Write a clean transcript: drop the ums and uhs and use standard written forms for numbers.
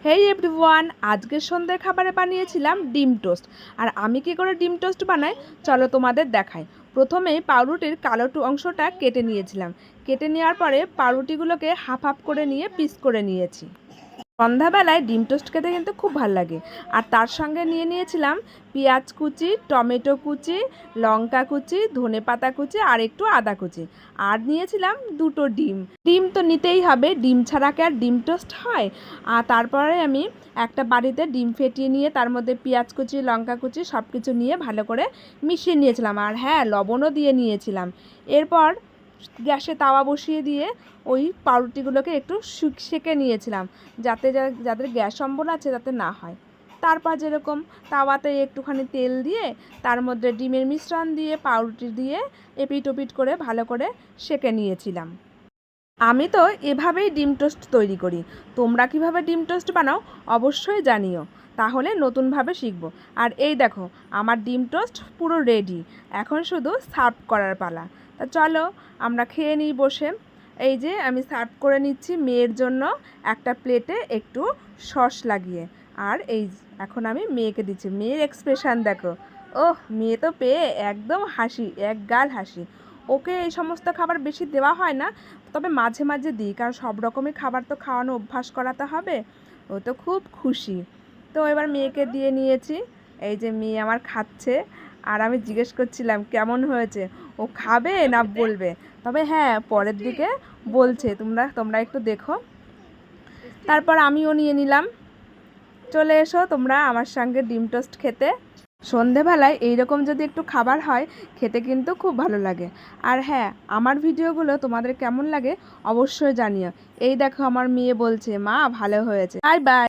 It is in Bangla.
হেই এভরিওয়ান, আজকের সন্ধ্যের খাবারে বানিয়েছিলাম ডিম টোস্ট। আর আমি কী করে ডিম টোস্ট বানাই চলো তোমাদের দেখাই। প্রথমেই পাউরুটির কালো অংশটা কেটে নিয়েছিলাম। কেটে নেওয়ার পরে পাউরুটিগুলোকে হাফ হাফ করে নিয়ে পিস করে নিয়েছি। সন্ধ্যাবেলায় ডিম টোস্ট খেতে কিন্তু খুব ভালো লাগে। আর তার সঙ্গে নিয়ে নিয়েছিলাম পেঁয়াজ কুচি, টমেটো কুচি, লঙ্কা কুচি, ধনেপাতা কুচি আর একটু আদা কুচি। আর নিয়েছিলাম দুটো ডিম। ডিম তো নিতেই হবে, ডিম ছাড়া কি আর ডিম টোস্ট হয়। আর তারপরে আমি একটা বাড়িতে ডিম ফেটিয়ে নিয়ে তার মধ্যে পেঁয়াজ কুচি, লঙ্কা কুচি সব কিছু নিয়ে ভালো করে মিশিয়ে নিয়েছিলাম। আর হ্যাঁ, লবণও দিয়ে নিয়েছিলাম। এরপর গ্যাসে তাওয়া বসিয়ে দিয়ে ওই পাউরুটিগুলোকে একটু সেঁকে নিয়েছিলাম, যাতে যাদের গ্যাস অম্বল আছে যাতে না হয়। তারপর যেরকম তাওয়াতে একটুখানি তেল দিয়ে তার মধ্যে ডিমের মিশ্রণ দিয়ে পাউরুটি দিয়ে এপিট ওপিট করে ভালো করে সেঁকে নিয়েছিলাম। আমি তো এভাবেই ডিম টোস্ট তৈরি করি। তোমরা কিভাবে ডিম টোস্ট বানাও অবশ্যই জানিও, তাহলে নতুনভাবে শিখবো। আর এই দেখো, আমার ডিম টোস্ট পুরো রেডি। এখন শুধু সার্ভ করার পালা। তা চলো আমরা খেয়ে নিই বসে। এই যে আমি সার্ভ করে নিচ্ছি মেয়ের জন্য একটা প্লেটে একটু সস লাগিয়ে। আর এই এখন আমি মেয়েকে দিচ্ছি। মেয়ের এক্সপ্রেশান দেখো। ওহ, মেয়ে তো পেয়ে একদম হাসি, এক গাল হাসি। ওকে এই সমস্ত খাবার বেশি দেওয়া হয় না, তবে মাঝে মাঝে দিই, কারণ সব রকমের খাবার তো খাওয়ানো অভ্যাস করাতে হবে। ও তো খুব খুশি। তো এবার মেয়েকে দিয়ে নিয়েছি। এই যে মেয়ে আমার খাচ্ছে। আর আমি জিজ্ঞেস করছিলাম কেমন হয়েছে, ও খাবে না বলবে। তবে হ্যাঁ, পরের দিকে বলছে তোমরা একটু দেখো। তারপর আমিও নিয়ে নিলাম। চলে এসো তোমরা আমার সঙ্গে ডিম টোস্ট খেতে। সন্ধেবেলায় এইরকম যদি একটু খাবার হয় খেতে কিন্তু খুব ভালো লাগে। আর হ্যাঁ, আমার ভিডিওগুলো তোমাদের কেমন লাগে অবশ্যই জানিও। এই দেখো আমার মেয়ে বলছে মা ভালো হয়েছে। Bye bye.